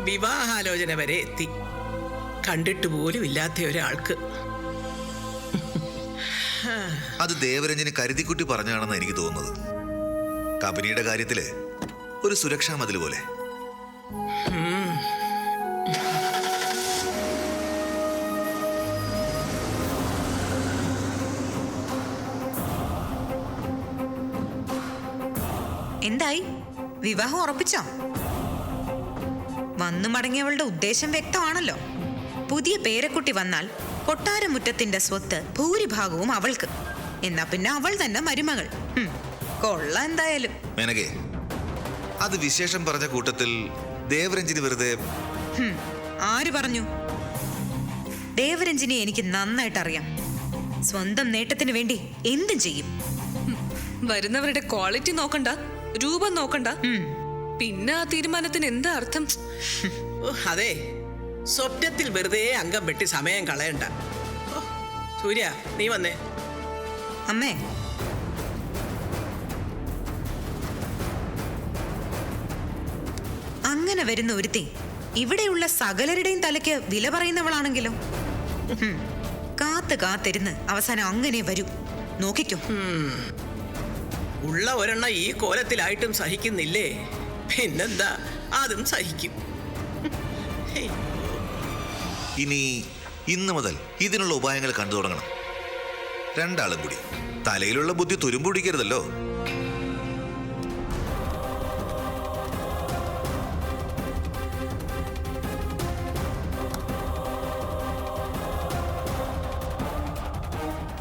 വിവാഹാലോചന വരെ എത്തി. കണ്ടിട്ട് പോലും ഇല്ലാത്ത ഒരാൾക്ക്. അത് ദേവരഞ്ജന് കരുതിക്കുട്ടി പറഞ്ഞാണെന്ന് എനിക്ക് തോന്നുന്നത്. കമ്പനിയുടെ കാര്യത്തില് ഒരു സുരക്ഷാ മതിൽ പോലെ. എന്തായി? വിവാഹം ഉറപ്പിച്ചോ? വന്നു മടങ്ങിയവളുടെ ഉദ്ദേശം വ്യക്തമാണല്ലോ. പുതിയ പേരക്കുട്ടി വന്നാൽ കൊട്ടാരമുറ്റത്തിന്റെ സ്വത്ത് ഭൂരിഭാഗവും അവൾക്ക്. എന്നാ പിന്നെ അവൾ തന്നെ മരുമകൾ. കൊള്ള എന്തായാലും. മേനകേ, അത് വിശേഷം പറഞ്ഞ കൂട്ടത്തിൽ ദേവരഞ്ജിനി വെറുതെ. ആര് പറഞ്ഞു? ദേവരഞ്ജിനെ എനിക്ക് നന്നായിട്ട് അറിയാം. സ്വന്തം നേട്ടത്തിന് വേണ്ടി എന്തും ചെയ്യും. വരുന്നവരുടെ ക്വാളിറ്റി നോക്കണ്ട, രൂപം നോക്കണ്ട. പിന്നെ ആ തീരുമാനത്തിന് എന്താ അർത്ഥം? അതെ, സ്വപ്നത്തിൽ വെറുതെ അംഗം വെട്ടി സമയം കളയണ്ട. സൂര്യ, നീ വന്നേ. അമ്മേ, അങ്ങനെ വരുന്ന ഒരുത്തി ഇവിടെയുള്ള സകലരുടെയും തലയ്ക്ക് വില പറയുന്നവളാണെങ്കിലും കാത്തിരുന്ന് അവസാനം അങ്ങനെ വരൂ. നോക്കിക്കോ. ഉള്ള ഒരെണ്ണം ഈ കോലത്തിലായിട്ടും സഹിക്കുന്നില്ലേ? പിന്നെന്താ, അതും സഹിക്കും. ഇനി ഇന്നു മുതൽ ഇതിനുള്ള ഉപായങ്ങൾ കണ്ടു തുടങ്ങണം. രണ്ടാളും കൂടി തലയിലുള്ള ബുദ്ധി തുരുമ്പുടിക്കരുതല്ലോ.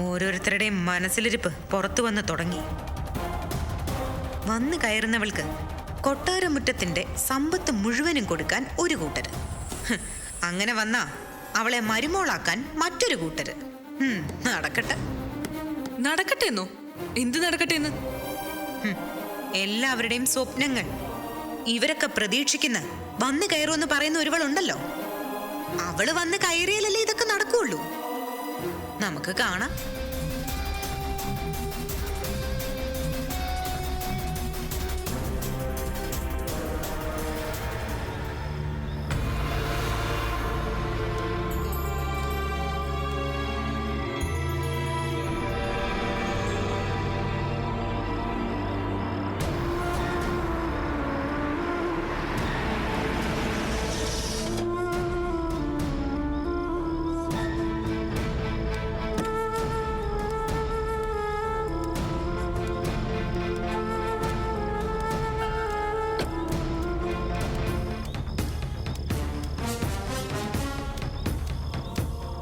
ഓരോരുത്തരുടെയും മനസ്സിലിരിപ്പ് പുറത്തു വന്ന് തുടങ്ങി. വന്നു കയറുന്നവൾക്ക് കൊട്ടാരമുറ്റത്തിന്റെ സമ്പത്ത് മുഴുവനും കൊടുക്കാൻ ഒരു കൂട്ടര്. അങ്ങനെ വന്നാ അവളെ മരുമോളാക്കാൻ മറ്റൊരു കൂട്ടര്. നടക്കട്ടെ. നടക്കട്ടെന്നോ? എന്ത് നടക്കട്ടെന്ന്? എല്ലാവരുടെയും സ്വപ്നങ്ങൾ. ഇവരൊക്കെ പ്രതീക്ഷിക്കുന്ന വന്നു കയറുമെന്ന് പറയുന്ന ഒരുവളുണ്ടല്ലോ. അവള് വന്ന് കയറിയാലല്ലേ ഇതൊക്കെ നടക്കുള്ളൂ. നമുക്ക് കാണാം.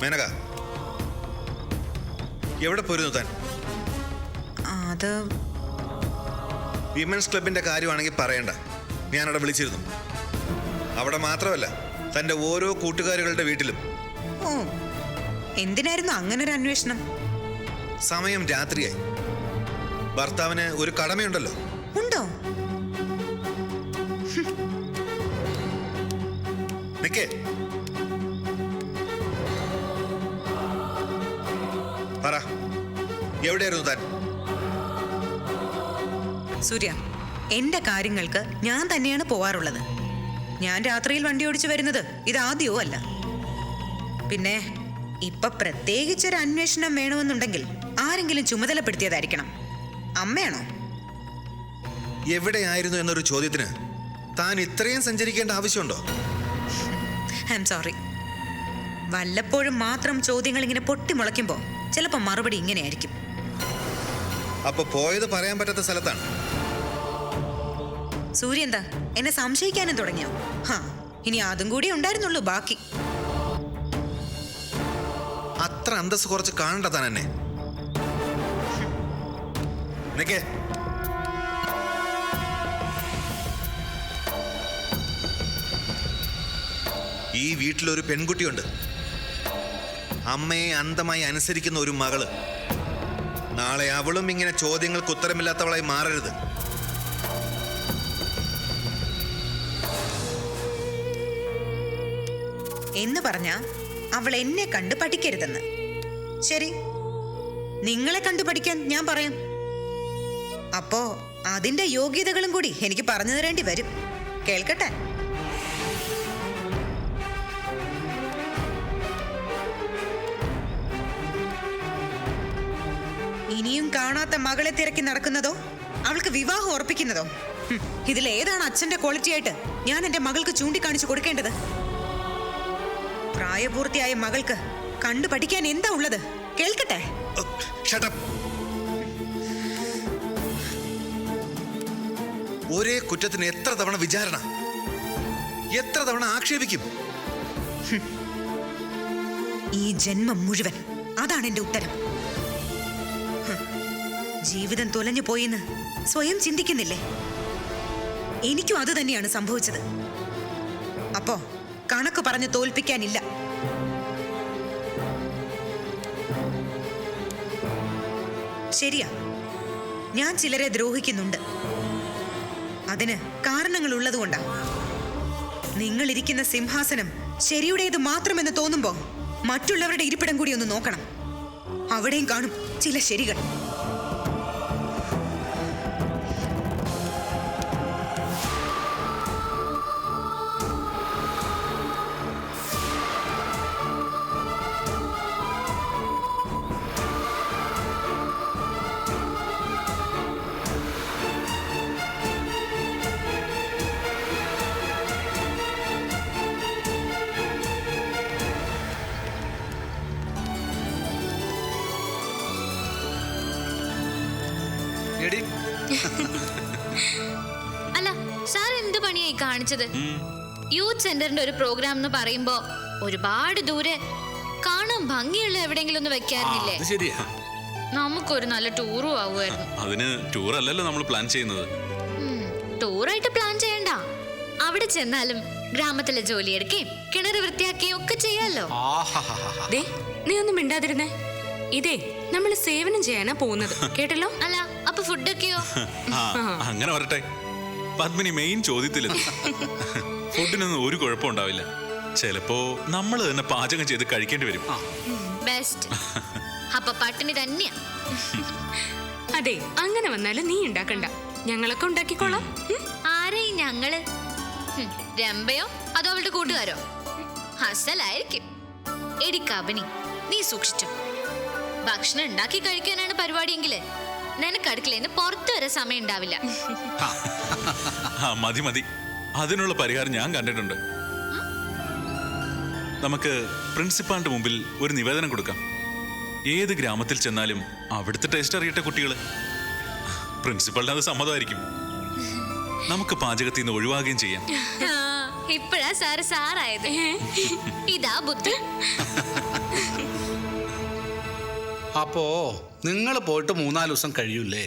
മേനക, എവിടെ പോയിരുന്നു താൻ? അത് വിമൻസ് ക്ലബിന്റെ കാര്യമാണെങ്കിൽ പറയണ്ട, ഞാനവിടെ വിളിച്ചിരുന്നു. അവിടെ മാത്രമല്ല, തന്റെ ഓരോ കൂട്ടുകാരികളുടെ വീട്ടിലും. ഓ, എന്തിനായിരുന്നു അങ്ങനൊരു അന്വേഷണം? സമയം രാത്രിയായി. ഭർത്താവിന് ഒരു കടമയുണ്ടല്ലോ. ഉണ്ടോ? നിക്കേ, പറ, എവിടെയായിരുന്നു താൻ? സൂര്യ, എന്റെ കാര്യങ്ങൾക്ക് ഞാൻ തന്നെയാണ് പോവാറുള്ളത്. ഞാൻ രാത്രിയിൽ വണ്ടി ഓടിച്ചു വരുന്നത് ഇതാദ്യവും അല്ല. പിന്നെ ഇപ്പൊ പ്രത്യേകിച്ചൊരു അന്വേഷണം വേണമെന്നുണ്ടെങ്കിൽ ആരെങ്കിലും ചുമതലപ്പെടുത്തിയതായിരിക്കണം. അമ്മയാണോ? എവിടെയായിരുന്നു എന്നൊരു ചോദ്യത്തിന് താൻ ഇത്രയും സഞ്ചരിക്കേണ്ട ആവശ്യമുണ്ടോ? I am sorry. വല്ലപ്പോഴും മാത്രം ചോദ്യങ്ങൾ ഇങ്ങനെ പൊട്ടിമുളയ്ക്കുമ്പോ ചിലപ്പോ മറുപടി ഇങ്ങനെയായിരിക്കും. അപ്പൊ പോയത് പറയാൻ പറ്റാത്ത സ്ഥലത്താണ്. സൂര്യ എന്താ എന്നെ സംശയിക്കാനും തുടങ്ങിയോ? ഇനി അതും കൂടി ഉണ്ടായിരുന്നുള്ളൂ ബാക്കി. അത്ര അന്തസ് കുറച്ച് കാണണ്ട താൻ എന്നെ. നിക്കേ, ഈ വീട്ടിലൊരു പെൺകുട്ടിയുണ്ട്. അമ്മയെ അന്ധമായി അനുസരിക്കുന്ന ഒരു മകള്. നാളെ അവളും ഇങ്ങനെ ചോദ്യങ്ങൾക്ക് ഉത്തരമില്ലാത്തവളായി മാറരുത്. എന്ന് പറഞ്ഞ അവൾ എന്നെ കണ്ട് പഠിക്കരുതെന്ന്. ശരി, നിങ്ങളെ കണ്ടു പഠിക്കാൻ ഞാൻ പറയാം. അപ്പോ അതിന്റെ യോഗ്യതകളും കൂടി എനിക്ക് പറഞ്ഞു തരേണ്ടി വരും. കേൾക്കട്ടെ? ഇനിയും കാണാത്ത മകളെ തിരക്കി നടക്കുന്നതോ അവൾക്ക് വിവാഹം ഉറപ്പിക്കുന്നതോ? ഇതിലേതാണ് അച്ഛന്റെ ക്വാളിറ്റി ആയിട്ട് ഞാൻ എന്റെ മകൾക്ക് ചൂണ്ടിക്കാണിച്ചു കൊടുക്കേണ്ടത്? പ്രായപൂർത്തിയായ മകൾക്ക് കണ്ടു പഠിക്കാൻ എന്താ ഉള്ളത്? കേൾക്കട്ടെ. Shut up. ഒരേ കുറ്റത്തിന് എത്ര തവണ വിചാരണ, എത്ര തവണ ആക്ഷേപിക്കും? ഈ ജന്മം മുഴുവൻ. അതാണ് എന്റെ ഉത്തരം. ജീവിതം തുലഞ്ഞു പോയിന്ന് സ്വയം ചിന്തിക്കുന്നില്ലേ? എനിക്കും അത് തന്നെയാണ് സംഭവിച്ചത്. അപ്പോ കണക്ക് പറഞ്ഞ് തോൽപ്പിക്കാനില്ല. ശരിയാ, ഞാൻ ചിലരെ ദ്രോഹിക്കുന്നുണ്ട്. അതിന് കാരണങ്ങൾ ഉള്ളതുകൊണ്ടാ. നിങ്ങൾ ഇരിക്കുന്ന സിംഹാസനം ശരിയുടേത് മാത്രമെന്ന് തോന്നുമ്പോ മറ്റുള്ളവരുടെ ഇരിപ്പിടം കൂടി ഒന്ന് നോക്കണം. അവിടെയും കാണും ചില ശരികൾ. അല്ല സാർ എന്ത് പണിയായി കാണിച്ചത്? യൂത്ത് സെന്ററിന്റെ ഒരു പ്രോഗ്രാം എന്ന് പറയുമ്പോ ഒരുപാട് ദൂരെ കാണാൻ ഭംഗിയുള്ള എവിടെയെങ്കിലും ഒന്ന് വെക്കാറില്ലേ? ശരിയാ, നമുക്കൊരു നല്ല ടൂറും ആവുമായിരുന്നു. അതിന് ടൂർ അല്ലല്ലോ നമ്മൾ പ്ലാൻ ചെയ്യുന്നത്. ടൂറായിട്ട് പ്ലാൻ ചെയ്യണ്ട, അവിടെ ചെന്നാലും ഗ്രാമത്തിലെ ജോലിയെടുക്കുകയും കിണറ് വൃത്തിയാക്കുകയും ഒക്കെ ചെയ്യാലോ. ദേ, നീ ഒന്നും മിണ്ടാതിരുന്നേ. ഇതേ നമ്മൾ സേവനം ചെയ്യാനാ പോകുന്നത്, കേട്ടല്ലോ? അല്ല അപ്പൊ ഫുഡൊക്കെയോ? അങ്ങനെ വരട്ടെ. പത്മിനി മെയിൻ ചോദ്യത്തിലെത്തി. ഫുഡിനൊന്നും ഒരു കുഴപ്പം ഉണ്ടാവില്ല. ചിലപ്പോ നമ്മൾ തന്നെ പാചകം ചെയ്ത് കഴിക്കേണ്ടി വരും. ബെസ്റ്റ്. അപ്പൊ പട്ടിണി തന്നെയാ. അതെ, അങ്ങനെ വന്നാലും നീ ഉണ്ടാക്കണ്ട, ഞങ്ങളൊക്കെ ഉണ്ടാക്കിക്കോളാം. ആരെയും ഞങ്ങള്? രംഭയോ അതോ അവളുടെ കൂട്ടുകാരോ? അസലായിരിക്കും. എടി കബനി, നീ സൂക്ഷിച്ചു. ഭക്ഷണം ഉണ്ടാക്കി കഴിക്കാനാണ് പരിപാടിയെങ്കില് നിനക്ക് അടുക്കളേന്ന് പുറത്തു വരെ സമയം ഉണ്ടാവില്ല. മതി മതി, അതിനുള്ള പരിഹാരം ഞാൻ കണ്ടിട്ടുണ്ട്. നമുക്ക് പ്രിൻസിപ്പാളിന്റെ മുമ്പിൽ ഒരു നിവേദനം കൊടുക്കാം. ഏത് ഗ്രാമത്തിൽ ചെന്നാലും അവിടുത്തെ ടേസ്റ്റ് അറിയട്ടെ കുട്ടികള്. പ്രിൻസിപ്പാളിന് അത് സമ്മതമായിരിക്കും. നമുക്ക് പാചകത്തിൽ നിന്ന് ഒഴിവാകുകയും ചെയ്യാം. ഇപ്പഴാ സാറായത്. ഇതാ ബുദ്ധി. അപ്പോ നിങ്ങൾ പോയിട്ട് 3-4 ദിവസം കഴിയൂലേ?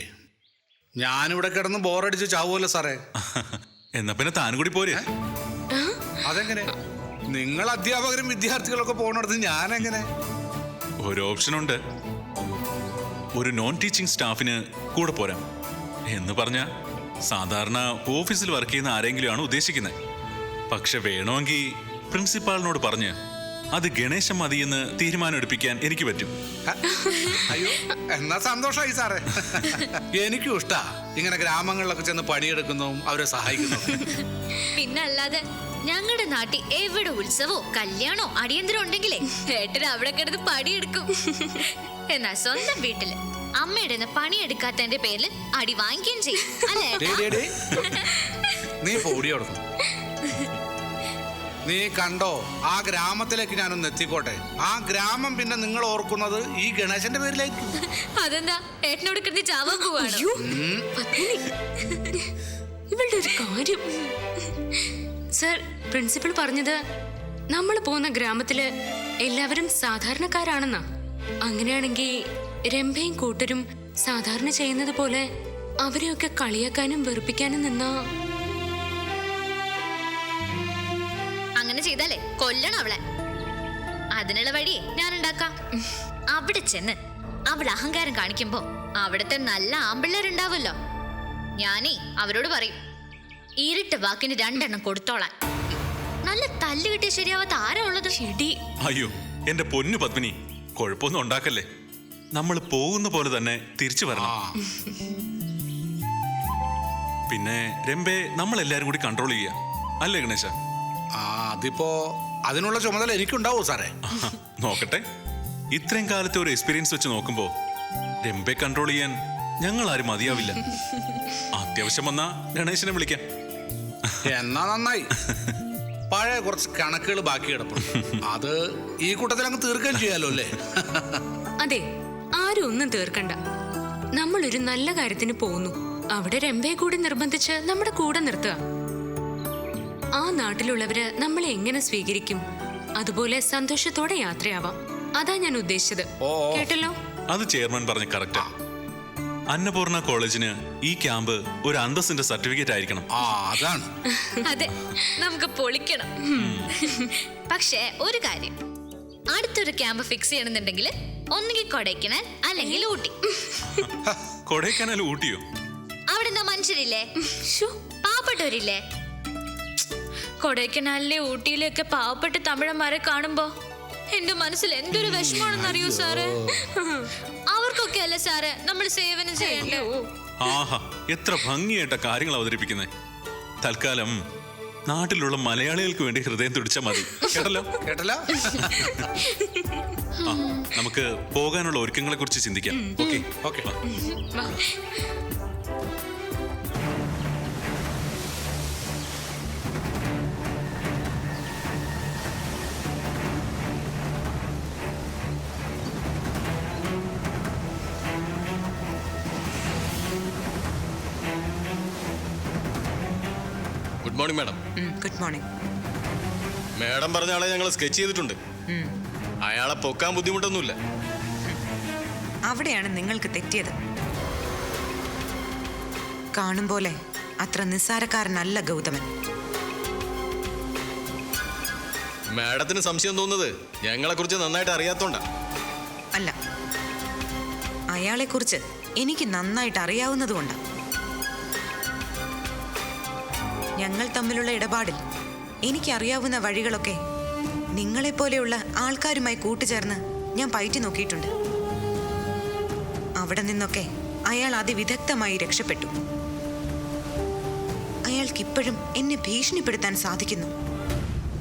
ഞാനിവിടെ കിടന്ന് ബോറടിച്ച് ചാവുമല്ലോ സാറേ. എന്നാ പിന്നെ താനും കൂടി പോരെ? അതെങ്ങനെ? നിങ്ങൾ അധ്യാപകരും വിദ്യാർത്ഥികളൊക്കെ പോകണടുത്ത് ഞാനെങ്ങനെ? ഒരു ഓപ്ഷനുണ്ട്. ഒരു നോൺ ടീച്ചിങ് സ്റ്റാഫിന് കൂടെ പോരാം എന്ന് പറഞ്ഞ സാധാരണ ഓഫീസിൽ വർക്ക് ചെയ്യുന്ന ആരെങ്കിലും ആണ് ഉദ്ദേശിക്കുന്നത്. പക്ഷെ വേണമെങ്കിൽ പ്രിൻസിപ്പാളിനോട് പറഞ്ഞ് അത് ഗണേശൻ മതിയെന്ന് തീരുമാനം എടുപ്പിക്കാൻ എനിക്ക് പറ്റും. അയ്യോ, എന്നാ സന്തോഷമായി സാറേ. എനിക്കും ഇഷ്ടാ ഇങ്ങനെ ഗ്രാമങ്ങളിലൊക്കെ ചെന്ന് പണിയെടുക്കുന്നതും അവരെ സഹായിക്കുന്നതും. പിന്നെ അല്ലാതെ ഞങ്ങളുടെ നാട്ടിൽ എവിടെ ഉത്സവോ കല്യാണോ അടിയന്തരം ഉണ്ടെങ്കിലേ ഏട്ടൻ അവിടെ കിടന്ന് പണിയെടുക്കും. എന്നാ സ്വന്തം വീട്ടില് അമ്മയുടെ പണിയെടുക്കാത്തതിന്റെ പേരിൽ അടി വാങ്ങിക്കുകയും ചെയ്യും. അല്ലേ? നീ പൊടിയോടുന്നു. നീ കണ്ടോ, ആ ഗ്രാമത്തിലേക്ക് ഞാനൊന്ന് എത്തിക്കോട്ടെ. ആ ഗ്രാമം പിന്നെ നിങ്ങൾ ഓർക്കുന്നത് ഈ ഗണേശന്റെ പേരിലായിരിക്കും. അതെന്താ ഏട്ടനോട് കിടന്ന് ചാവാൻ പോവാണോ? ഇവളുടെ ഒരു കാര്യം. സർ, പ്രിൻസിപ്പൽ പറഞ്ഞത് നമ്മൾ പോകുന്ന ഗ്രാമത്തില് എല്ലാവരും സാധാരണക്കാരാണെന്നാ. അങ്ങനെയാണെങ്കിൽ രംഭയും കൂട്ടരും സാധാരണ ചെയ്യുന്നത് പോലെ അവരെയൊക്കെ കളിയാക്കാനും വെറുപ്പിക്കാനും നിന്നാ അങ്ങനെ ചെയ്താലേ കൊല്ലണം അവളെ. അതിനുള്ള വഴിയെ ഞാൻ ഉണ്ടാക്കാം. അവിടെ ചെന്ന് അവൾ അഹങ്കാരം കാണിക്കുമ്പോ അവിടുത്തെ നല്ല ആമ്പിള്ളേരുണ്ടാവല്ലോ, ഞാനേ അവരോട് പറയും ഇരുട്ട് വാക്കിന് 2 എണ്ണം കൊടുത്തോളാൻ. നല്ല തല്ല് കിട്ടിയ ശരിയാവാത്ത ആരാ ഉള്ളത്? ചെടി. അയ്യോ എന്റെ പൊന്നു പത്മിനി, കുഴപ്പമൊന്നും ഉണ്ടാക്കല്ലേ. നമ്മൾ പോകുന്ന പോലെ തന്നെ തിരിച്ചു വരണം. പിന്നെ രംഭെ നമ്മൾ എല്ലാരും കൂടി കൺട്രോൾ ചെയ്യാ, അല്ലേ ഗണേശ? അതിപ്പോ അതിനുള്ള ചുമതല എനിക്കുണ്ടാവോ സാറേ? നോക്കട്ടെ. ഇത്രയും കാലത്തെ ഒരു എക്സ്പീരിയൻസ് വെച്ച് നോക്കുമ്പോ രംഭയെ കൺട്രോൾ ചെയ്യാൻ ഞങ്ങൾ ആരും മതിയാവില്ല. അത്യാവശ്യം വന്നാ ഗണേശനെ വിളിക്കാം. എന്നാ നന്നായി. പഴയ കുറച്ച് കണക്കുകൾ ബാക്കി കിടപ്പുണ്ട്. അത് ഈ കൂട്ടത്തിൽ അങ്ങ് തീർക്കുകയും ചെയ്യാലോ അല്ലേ? അതെ, ആരും ഒന്നും തീർക്കണ്ട. നമ്മളൊരു നല്ല കാര്യത്തിന് പോകുന്നു. അവിടെ രംഭയെ കൂടി നിർബന്ധിച്ച് നമ്മുടെ കൂടെ നിർത്തുക. ആ നാട്ടിലുള്ളവര് നമ്മളെ എങ്ങനെ സ്വീകരിക്കും, അതുപോലെ സന്തോഷത്തോടെ യാത്രയാവാം. അതാ ഞാൻ ഉദ്ദേശിച്ചത്. കേട്ടല്ലോ? അത് ചെയർമാൻ പറഞ്ഞ കറക്റ്റാ. അന്നപൂർണ കോളേജിന് ഈ ക്യാമ്പ് ഒരു അന്തസ്സിന്റെ സർട്ടിഫിക്കറ്റ് ആയിരിക്കണം. അതാണ്. അതെ, നമുക്ക് പൊളിക്കണം. പക്ഷേ ഒരു കാര്യം, അടുത്തൊരു ക്യാമ്പ് ഫിക്സ് ചെയ്യണമെന്നുണ്ടെങ്കിൽ ഒന്നുകിൽ കൊടൈക്കനാൽ അല്ലെങ്കിൽ ഊട്ടി. കൊടൈക്കനാൽ ഊട്ടിയോ? അവിടെ എന്താ മനുഷ്യരില്ലേ? പാവപ്പെട്ടവരില്ലേ? കൊടൈക്കനാലിലെ ഊട്ടിയിലൊക്കെ പാവപ്പെട്ട തമിഴന്മാരെ കാണുമ്പോ എന്റെ മനസ്സിൽ എന്തൊരു വിഷമാണെന്നറിയോ സാറ്? അവർക്കൊക്കെ അല്ലേ സാറ് നമ്മൾ സേവനം ചെയ്യണ്ടേ? ആഹാ, എത്ര ഭംഗിയായിട്ട കാര്യങ്ങൾ അവതരിപ്പിക്കുന്നത്. തൽക്കാലം നാട്ടിലുള്ള മലയാളികൾക്ക് വേണ്ടി ഹൃദയം തുടിച്ചാൽ മതി. കേട്ടല്ലോ? കേട്ടല്ലോ? നമുക്ക് പോകാനുള്ള ഒരുക്കങ്ങളെ കുറിച്ച് ചിന്തിക്കാം. Okay okay. Good morning madam. Good morning. Madam പറഞ്ഞ ആളെ ഞങ്ങൾ സ്കെച്ച് ചെയ്തിട്ടുണ്ട്. അയാളെ പൊക്കാൻ ബുദ്ധിമുട്ടൊന്നുമില്ല. അവിടെയാണ് നിങ്ങൾക്ക് തെറ്റിയത്. കാണും പോലെ അത്ര നിസ്സാരക്കാരനല്ല ഗൗതമൻ. മാഡത്തിന് സംശയം തോന്നുന്നത് ഞങ്ങളെ കുറിച്ച് നന്നായിട്ട് അറിയാത്തോണ്ടാ. അല്ല, അയാളെക്കുറിച്ച് എനിക്ക് നന്നായിട്ട് അറിയാവുന്നതുകൊണ്ടാണ്. ഞങ്ങൾ തമ്മിലുള്ള ഇടപാടിൽ എനിക്കറിയാവുന്ന വഴികളൊക്കെ നിങ്ങളെപ്പോലെയുള്ള ആൾക്കാരുമായി കൂട്ടുചേർന്ന് ഞാൻ പയറ്റി നോക്കിയിട്ടുണ്ട്. അവിടെ നിന്നൊക്കെ അയാൾ അതിവിദഗ്ധമായി രക്ഷപ്പെട്ടു. അയാൾക്കിപ്പോഴും എന്നെ ഭീഷണിപ്പെടുത്താൻ സാധിക്കുന്നു.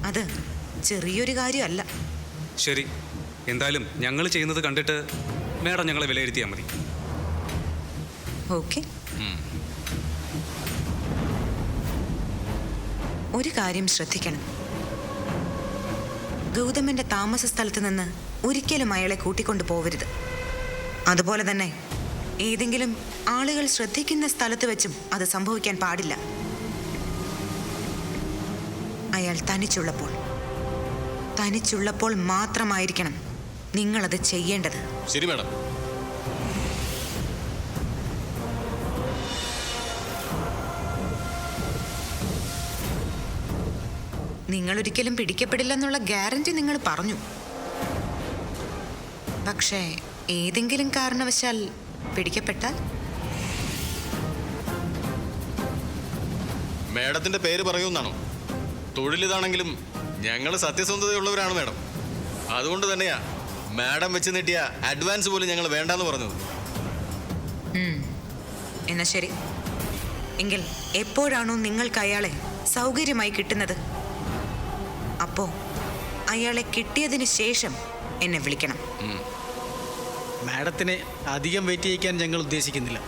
അത് ചെറിയൊരു കാര്യമല്ല. ശരി, എന്തായാലും ഞങ്ങൾ ചെയ്യുന്നത് കണ്ടിട്ട് മേഡം ഞങ്ങളെ വിലയിരുത്തിയാൽ മതി. ഓക്കെ. ഒരു കാര്യം ശ്രദ്ധിക്കണം. ഗൗതമന്റെ താമസ സ്ഥലത്ത് നിന്ന് ഒരിക്കലും അയാളെ കൂട്ടിക്കൊണ്ടു പോവരുത്. അതുപോലെ തന്നെ ഏതെങ്കിലും ആളുകൾ ശ്രദ്ധിക്കുന്ന സ്ഥലത്ത് വെച്ചും അത് സംഭവിക്കാൻ പാടില്ല. അയാൾ തനിച്ചുള്ളപ്പോൾ മാത്രമായിരിക്കണം നിങ്ങളത് ചെയ്യേണ്ടത്. ശരി മാഡം. നിങ്ങൾ ഒരിക്കലും പിടിക്കപ്പെടില്ലെന്നുള്ള ഗ്യാരണ്ടി നിങ്ങൾ പറഞ്ഞു. പക്ഷേ ഏതെങ്കിലും കാരണവശാൽ പിടിക്കപ്പെട്ടാൽ? മാഡത്തിന്റെ പേര് പറയൂന്നാണോ? തൊഴിലിതാണെങ്കിലും ഞങ്ങൾ സത്യസന്ധതയുള്ളവരാണ് മാഡം. അതുകൊണ്ട് തന്നെയാ മാഡം വെച്ച് നീട്ടിയ അഡ്വാൻസ് പോലും ഞങ്ങൾ വേണ്ടാന്ന് പറഞ്ഞത്. എന്നാ ശരി. എങ്കിൽ എപ്പോഴാണോ നിങ്ങൾക്ക് അയാളെ സൗകര്യമായി കിട്ടുന്നത്, അപ്പോ അയാളെ കിട്ടിയതിന് ശേഷം എന്നെ വിളിക്കണം. മാഡത്തിനെ അധികം വെയിറ്റ് ചെയ്യിക്കാൻ ഞങ്ങൾ ഉദ്ദേശിക്കുന്നില്ല.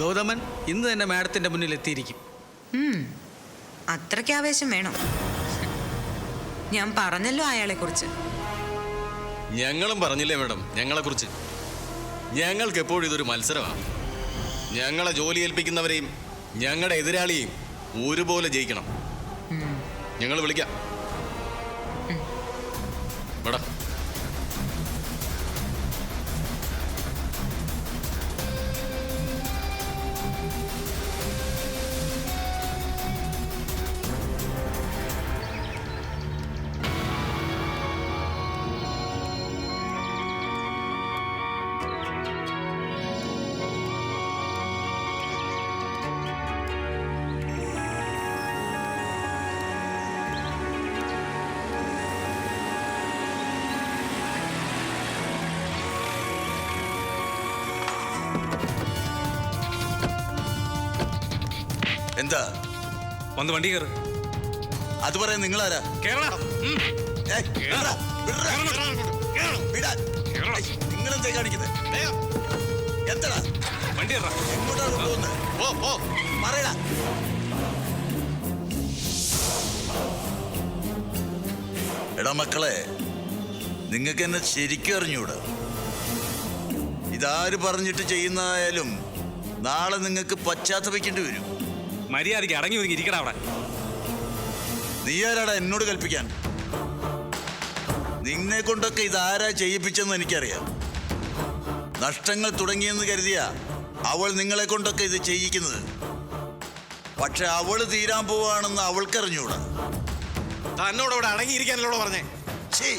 ഗൗതമൻ ഇന്ന് തന്നെ മാഡത്തിന്റെ മുന്നിൽ എത്തിയിരിക്കും. അത്രയ്ക്ക് ആവേശം വേണോ? ഞാൻ പറഞ്ഞല്ലോ അയാളെ കുറിച്ച്. ഞങ്ങളും പറഞ്ഞില്ലേ മാഡം ഞങ്ങളെ കുറിച്ച്. ഞങ്ങൾക്ക് എപ്പോഴും ഇതൊരു മത്സരമാണ്. ഞങ്ങളെ ജോലി ഏൽപ്പിക്കുന്നവരെയും ഞങ്ങളുടെ എതിരാളിയെയും ഒരുപോലെ ജയിക്കണം. ഞങ്ങൾ വിളിക്കാം മേഡം. എന്താ വന്ന് വണ്ടി കയറ്. അത് പറയാൻ നിങ്ങളാരാ? നിങ്ങളെന്താ കാണിക്കുന്നത്? എന്താടാ വണ്ടി ഇറ. എങ്ങോട്ടാ കൊണ്ടുപോകുന്നത്? ഓ പറയടാ. എടാ മക്കളെ, നിങ്ങൾക്ക് എന്നെ ശരിക്കും അറിഞ്ഞൂടാ. ഇതാര് പറഞ്ഞിട്ട് ചെയ്യുന്നതായാലും നാളെ നിങ്ങൾക്ക് പശ്ചാത്തപിക്കേണ്ടി വരും. മര്യാദയ്ക്ക് അടങ്ങി ഒതുങ്ങി ഇരിക്കടാ അവിടെ. നീ ആരാടാ എന്നോട് കൽപ്പിക്കാൻ? നിന്നെ കൊണ്ടൊക്കെ ഇതാരാ ചെയ്യിപ്പിച്ചെന്ന് എനിക്കറിയാം. നഷ്ടങ്ങൾ തുടങ്ങിയെന്ന് കരുതിയ അവൾ നിങ്ങളെ കൊണ്ടൊക്കെ ഇത് ചെയ്യിക്കുന്നത്. പക്ഷെ അവള് തീരാൻ പോവാണെന്ന് അവൾക്കറിഞ്ഞൂടാ. തന്നോട് അവിടെ അടങ്ങിയിരിക്കാനല്ലോ പറഞ്ഞേ. ഛീ,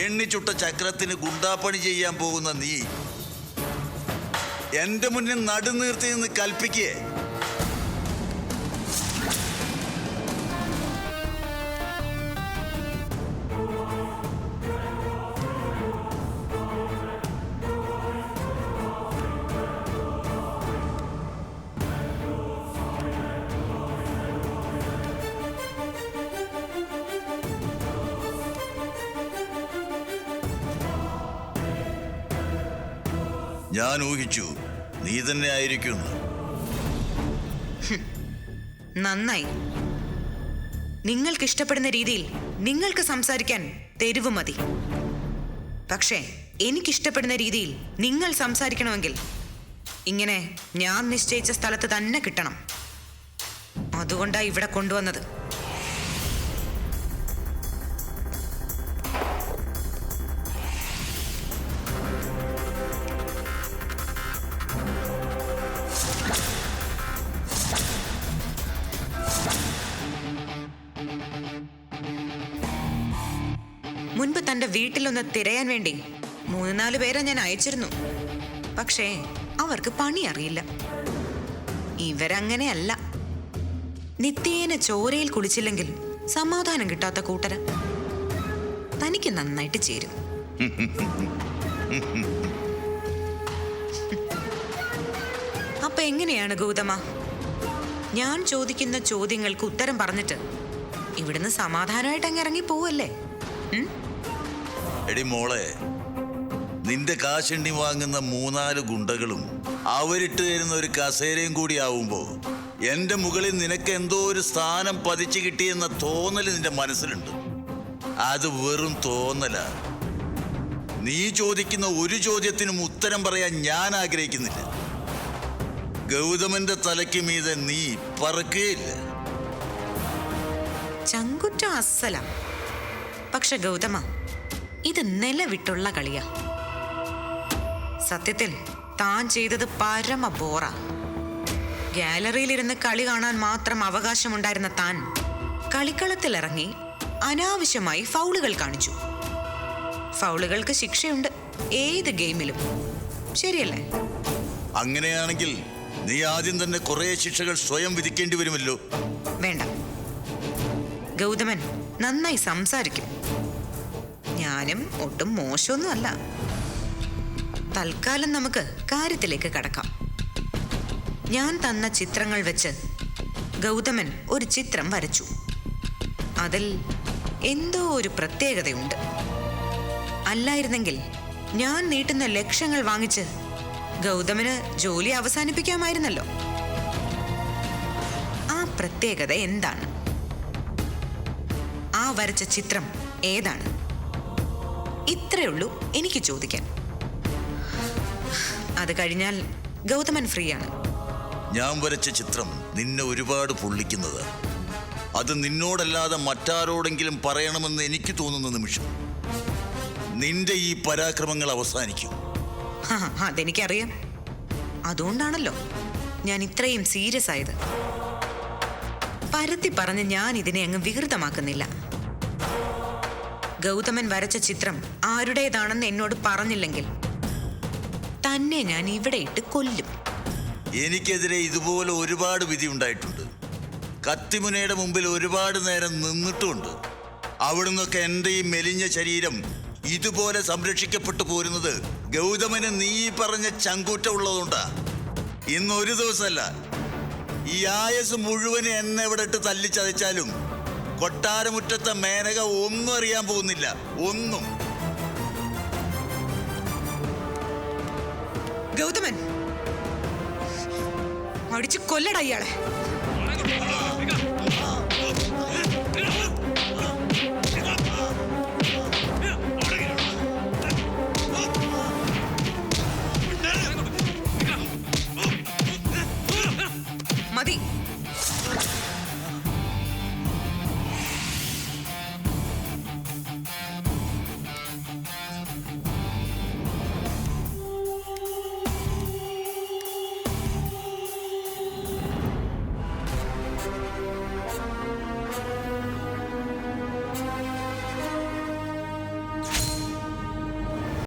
എണ്ണിച്ചുട്ട ചക്രത്തിന് ഗുണ്ടാപ്പണി ചെയ്യാൻ പോകുന്ന നീ എന്റെ മുന്നിൽ നടുനീർത്തി നിന്ന് കൽപ്പിക്കേ? ഞാൻ ഊഹിച്ചു നീ തന്നെ ആയിരിക്കും. നന്നായി. നിങ്ങൾക്ക് ഇഷ്ടപ്പെടുന്ന രീതിയിൽ നിങ്ങൾക്ക് സംസാരിക്കാൻ തെരുവ് മതി. പക്ഷേ എനിക്കിഷ്ടപ്പെടുന്ന രീതിയിൽ നിങ്ങൾ സംസാരിക്കണമെങ്കിൽ ഇങ്ങനെ ഞാൻ നിശ്ചയിച്ച സ്ഥലത്ത് തന്നെ കിട്ടണം. അതുകൊണ്ടാണ് ഇവിടെ കൊണ്ടുവന്നത്. മുൻപ് തന്റെ വീട്ടിലൊന്ന് തിരയാൻ വേണ്ടി 3-4 പേരെ ഞാൻ അയച്ചിരുന്നു. പക്ഷേ അവർക്ക് പണി അറിയില്ല. ഇവരങ്ങനെയല്ല. നിത്യേന ചോരയിൽ കുളിച്ചില്ലെങ്കിൽ സമാധാനം കിട്ടാത്ത കൂട്ടര. തനിക്ക് നന്നായിട്ട് ചേരും. അപ്പൊ എങ്ങനെയാണ് ഗൗതമ? ഞാൻ ചോദിക്കുന്ന ചോദ്യങ്ങൾക്ക് ഉത്തരം പറഞ്ഞിട്ട് ഇവിടുന്ന് സമാധാനമായിട്ട് അങ്ങ് ഇറങ്ങി പോവല്ലേ? എടി മോളെ, നിന്റെ കാശെണ്ണി വാങ്ങുന്ന 3-4 ഗുണ്ടകളും അവരിട്ട് തരുന്ന ഒരു കസേരയും കൂടി ആവുമ്പോ എന്റെ മുകളിൽ നിനക്ക് എന്തോ ഒരു സ്ഥാനം പതിച്ചു കിട്ടിയെന്ന തോന്നല് നിന്റെ മനസ്സിലുണ്ട്. അത് വെറും തോന്നല. നീ ചോദിക്കുന്ന ഒരു ചോദ്യത്തിനും ഉത്തരം പറയാൻ ഞാൻ ആഗ്രഹിക്കുന്നില്ല. ഗൗതമന്റെ തലയ്ക്ക് മീതെ നീ പറക്കുകയില്ല. ചങ്കുറ്റം അസല. പക്ഷെ ഗൗതമ, ഇത് നിലവിട്ടുള്ള കളിയാ. സത്യത്തിൽ താൻ ചെയ്തത് പരമ ബോറ. ഗാലറിയിലിരുന്ന് കളി കാണാൻ മാത്രം അവകാശമുണ്ടായിരുന്ന താൻ കളിക്കളത്തിലിറങ്ങി അനാവശ്യമായി ഫൗളുകൾ കാണിച്ചു. ഫൗളുകൾക്ക് ശിക്ഷയുണ്ട് ഏത് ഗെയിമിലും, ശരിയല്ലേ? അങ്ങനെയാണെങ്കിൽ നീ ആദ്യം തന്നെ കുറെ ശിക്ഷകൾ സ്വയം വിധിക്കേണ്ടി വരുമല്ലോ. വേണ്ട. ഗൗതമൻ നന്നായി സംസാരിക്കും. ഞാനും ഒട്ടും മോശമൊന്നുമല്ല. തൽക്കാലം നമുക്ക് കാര്യത്തിലേക്ക് കടക്കാം. ഞാൻ തന്ന ചിത്രങ്ങൾ വെച്ച് ഗൗതമൻ ഒരു ചിത്രം വരച്ചു. അതിൽ എന്തോ ഒരു പ്രത്യേകതയുണ്ട്. അല്ലായിരുന്നെങ്കിൽ ഞാൻ നീട്ടുന്ന ലക്ഷങ്ങൾ വാങ്ങിച്ച് ഗൗതമന് ജോലി അവസാനിപ്പിക്കാമായിരുന്നല്ലോ. ആ പ്രത്യേകത എന്താണ്? ആ വരച്ച ചിത്രം ഏതാണ്? ഇത്രയുള്ളൂ എനിക്ക് ചോദിക്കാൻ. അത് കഴിഞ്ഞാൽ ഗൗതമൻ ഫ്രീ ആണ്. ഞാൻ വരച്ച ചിത്രം നിന്നെ ഒരുപാട് പൊള്ളിക്കുന്നത്. അത് നിന്നോടല്ലാതെ മറ്റാരോടെങ്കിലും പറയണമെന്ന് എനിക്ക് തോന്നുന്ന നിമിഷം നിന്റെ ഈ പരാക്രമങ്ങൾ അവസാനിക്കും. അതെനിക്കറിയാം. അതുകൊണ്ടാണല്ലോ ഞാൻ ഇത്രയും സീരിയസ് ആയത്. പരത്തി പറഞ്ഞ് ഞാൻ ഇതിനെ അങ്ങ് വികൃതമാക്കുന്നില്ല. ഗൗതമൻ വരച്ച ചിത്രം ആരുടേതാണെന്ന് എന്നോട് പറഞ്ഞില്ലെങ്കിൽ തന്നെ ഞാൻ ഇവിടെ ഇട്ട് കൊല്ലും. എനിക്കെതിരെ ഇതുപോലെ ഒരുപാട് വിധി ഉണ്ടായിട്ടുണ്ട്. കത്തിമുനയുടെ മുമ്പിൽ ഒരുപാട് നേരം നിന്നിട്ടുമുണ്ട്. അവിടുന്നൊക്കെ എൻ്റെ ഈ മെലിഞ്ഞ ശരീരം ഇതുപോലെ സംരക്ഷിക്കപ്പെട്ടു പോരുന്നത് ഗൗതമന് നീ പറഞ്ഞ ചങ്കൂറ്റം ഉള്ളതുകൊണ്ടാ. ഇന്നൊരു ദിവസമല്ല, ഈ ആയസ് മുഴുവനും എന്നെ ഇവിടെ ഇട്ട് തല്ലിച്ചതച്ചാലും കൊട്ടാരമുറ്റത്തെ മേനക ഒന്നും അറിയാൻ പോകുന്നില്ല. ഒന്നും. ഗൗതമൻ, അടിച്ചു കൊല്ലട ഇയാളെ.